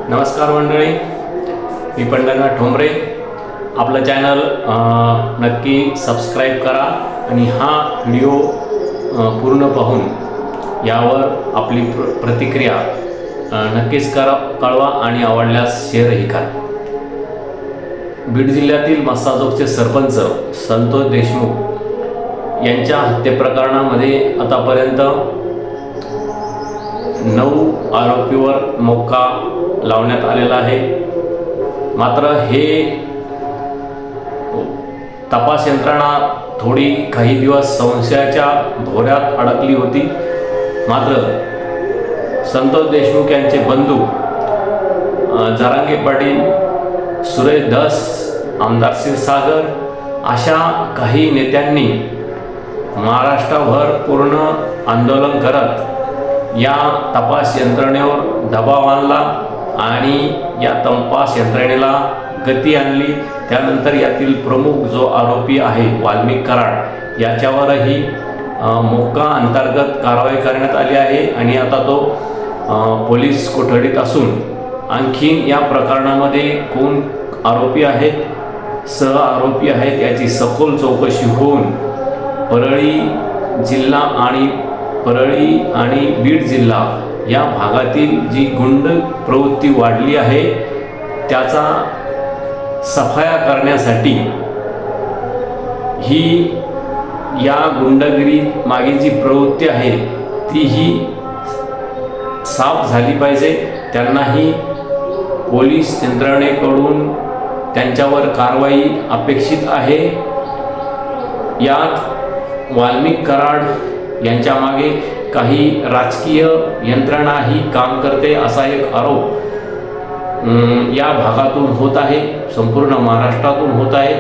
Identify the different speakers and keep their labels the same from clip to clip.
Speaker 1: नमस्कार मंडळी, मी पंढरनाथ ठोंबरे. आपलं चॅनल नक्की सबस्क्राईब करा आणि हा व्हिडिओ पूर्ण पाहून यावर आपली प्रतिक्रिया नक्कीच कळवा आणि आवडल्यास शेअरही करा. बीड जिल्ह्यातील मस्साजोगचे सरपंच संतोष देशमुख यांच्या हत्ये प्रकरणामध्ये आतापर्यंत 9 आरोपीवर मोक्का लावण्यात आलेला आहे. मात्र हे तपास यंत्रणा थोडी काही दिवस संशयाच्या भोवऱ्यात अडकली होती. मात्र संतोष देशमुख यांचे बंधू जरांगे पाटील, सुरेश धस, आमदार क्षीरसागर अशा काही नेत्यांनी महाराष्ट्रभर पूर्ण आंदोलन करत या तपास यंत्रणेवर दबाव आणला आणि या तपास यंत्रणेला गती आणली. त्यानंतर यातील प्रमुख जो आरोपी आहे वाल्मिक कराड याच्यावरही मोक्का अंतर्गत कारवाई करण्यात आली आहे आणि आता तो पोलीस कोठडीत असून आणखीन या प्रकरणामध्ये कोण आरोपी आहेत, सह आरोपी आहेत याची सखोल चौकशी होऊन परळी आणि बीड जिल्हा या भागातील जी गुंड प्रवृत्ती वाढली आहे त्याचा सफाया करण्यासाठी ही या गुंडगिरी मागील जी प्रवृत्ती आहे तीही साफ झाली पाहिजे. त्यांनाही पोलीस यंत्रणेकडून त्यांच्यावर कारवाई अपेक्षित आहे. यात वाल्मिक कराड यांच्या मागे काही राजकीय यंत्रणाही काम करते असा एक आरोप या भागातून होत आहे, संपूर्ण महाराष्ट्रातून होत आहे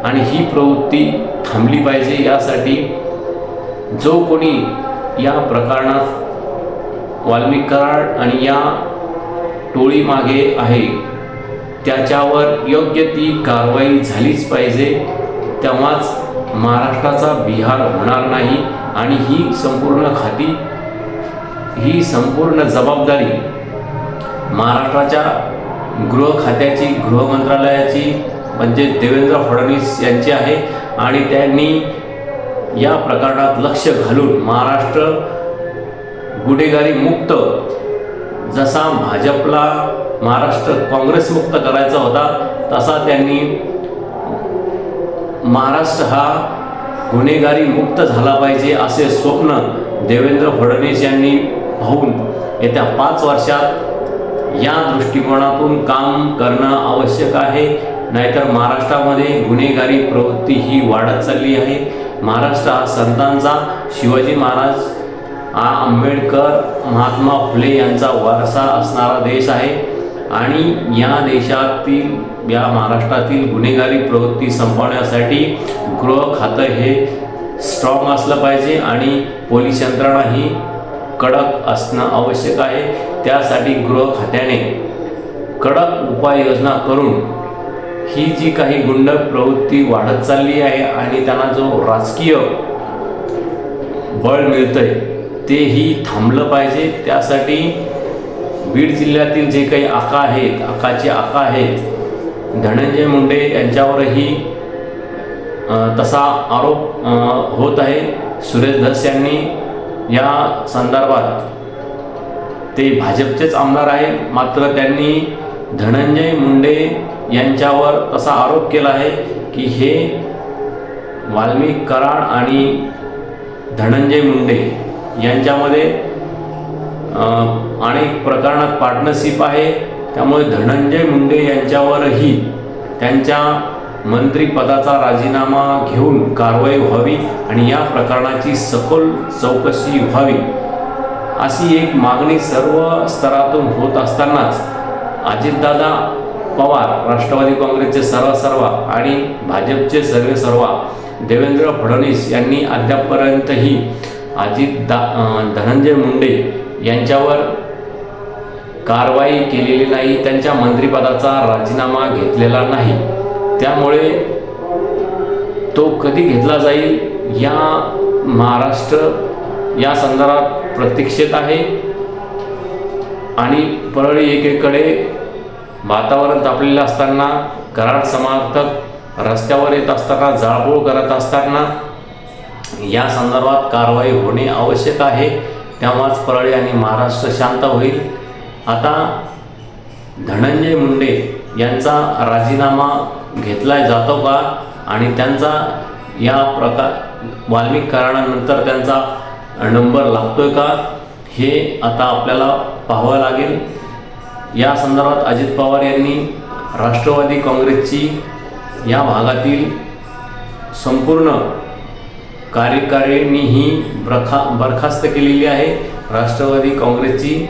Speaker 1: आणि ही प्रवृत्ती थांबली पाहिजे. यासाठी जो कोणी या प्रकरणात वाल्मिक कराड आणि या टोळी मागे आहे त्याच्यावर योग्य ती कारवाई झालीच पाहिजे. तेव्हाच महाराष्ट्राचा बिहार होणार नाही आणि ही संपूर्ण जबाबदारी महाराष्ट्राच्या गृह खात्याची, गृह मंत्रालयाची म्हणजे देवेंद्र फडणवीस यांची आहे आणि त्यांनी या प्रकरणात लक्ष घालून महाराष्ट्र गुन्हेगारी मुक्त, जसा भाजपला महाराष्ट्र काँग्रेस मुक्त करायचा होता तसा त्यांनी महाराष्ट्र हा गुन्हेगारी मुक्त झाला पाहिजे असे स्वप्न देवेंद्र फडणवीस यांनी पाहून येत्या 5 वर्षात या दृष्टिकोनातून काम करणं आवश्यक आहे. नाहीतर महाराष्ट्रामध्ये गुन्हेगारी प्रवृत्ती ही वाढत चालली आहे. महाराष्ट्र हा संतांचा, शिवाजी महाराज, आंबेडकर, महात्मा फुले यांचा वारसा असणारा देश आहे आणि या देशातील, या महाराष्ट्रातील गुन्हेगारी प्रवृत्ती संपवण्यासाठी गृह खातं हे स्ट्रॉंग असलं पाहिजे आणि पोलीस यंत्रणा ही कडक असणं आवश्यक आहे. त्यासाठी गृह खात्याने कडक उपाययोजना करून ही जी काही गुंड प्रवृत्ती वाढत चालली आहे आणि त्यांना जो राजकीय बळ मिळतंय तेही थांबलं पाहिजे. त्यासाठी बीड जिल्ह्यातील जे काही आकाचे आका आहेत धनंजय मुंडे यांच्यावरही तसा आरोप होत आहे. सुरेश धस यांनी या संदर्भात, ते भाजपचेच आमदार आहे, मात्र त्यांनी धनंजय मुंडे यांच्यावर तसा आरोप केला आहे की हे वाल्मिक कराड आणि धनंजय मुंडे यांच्यामध्ये अनेक प्रकरणात पार्टनरशिप आहे. त्यामुळे धनंजय मुंडे यांच्यावरही त्यांच्या मंत्रिपदाचा राजीनामा घेऊन कारवाई व्हावी आणि या प्रकरणाची सखोल चौकशी व्हावी अशी एक मागणी सर्व स्तरातून होत असतानाच अजितदादा पवार, राष्ट्रवादी काँग्रेसचे सर्वा आणि भाजपचे सर्वा देवेंद्र फडणवीस यांनी अद्यापपर्यंतही धनंजय मुंडे यांच्यावर कारवाई केलेली नाही, त्यांच्या मंत्रिपदाचा राजीनामा घेतलेला नाही. त्यामुळे तो कधी घेतला जाईल या महाराष्ट्र या संदर्भात प्रतीक्षेत आहे आणि परळी एकीकडे वातावरण तापलेलं असताना, कराड समर्थक रस्त्यावर येत असताना, जाळपोळ करत असताना या संदर्भात कारवाई होणे आवश्यक आहे. तेव्हाच परळी आणि महाराष्ट्र शांत होईल. आता धनंजय मुंडे यांचा राजीनामा घेतला जातो का आणि त्यांचा या वाल्मिक कराडानंतर त्यांचा नंबर लागतोय का, हे आता आपल्याला पाहावं लागेल. या संदर्भात अजित पवार यांनी राष्ट्रवादी काँग्रेसची या भागातील संपूर्ण कार्यकारिणी ही बरखास्त केलेली आहे, राष्ट्रवादी काँग्रेसची.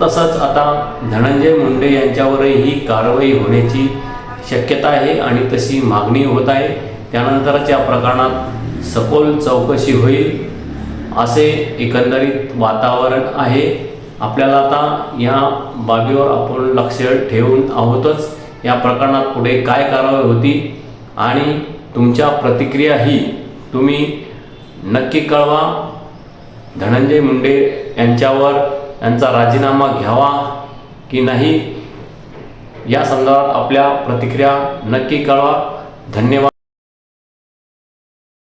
Speaker 1: तसंच आता धनंजय मुंडे यांच्यावरही कारवाई होण्याची शक्यता आहे आणि तशी मागणी होत आहे. त्यानंतरच्या प्रकरणात सखोल चौकशी होईल असे एकंदरीत वातावरण आहे. आपल्याला आता या बाबीवर आपण लक्ष ठेवून आहोतच. या प्रकरणात पुढे काय कारवाई होती आणि तुमच्या प्रतिक्रियाही तुम्ही नक्की कळवा. धनंजय मुंडे यांचा राजीनामा घ्यावा की नाही या संदर्भात आपल्या प्रतिक्रिया नक्की कळवा. धन्यवाद.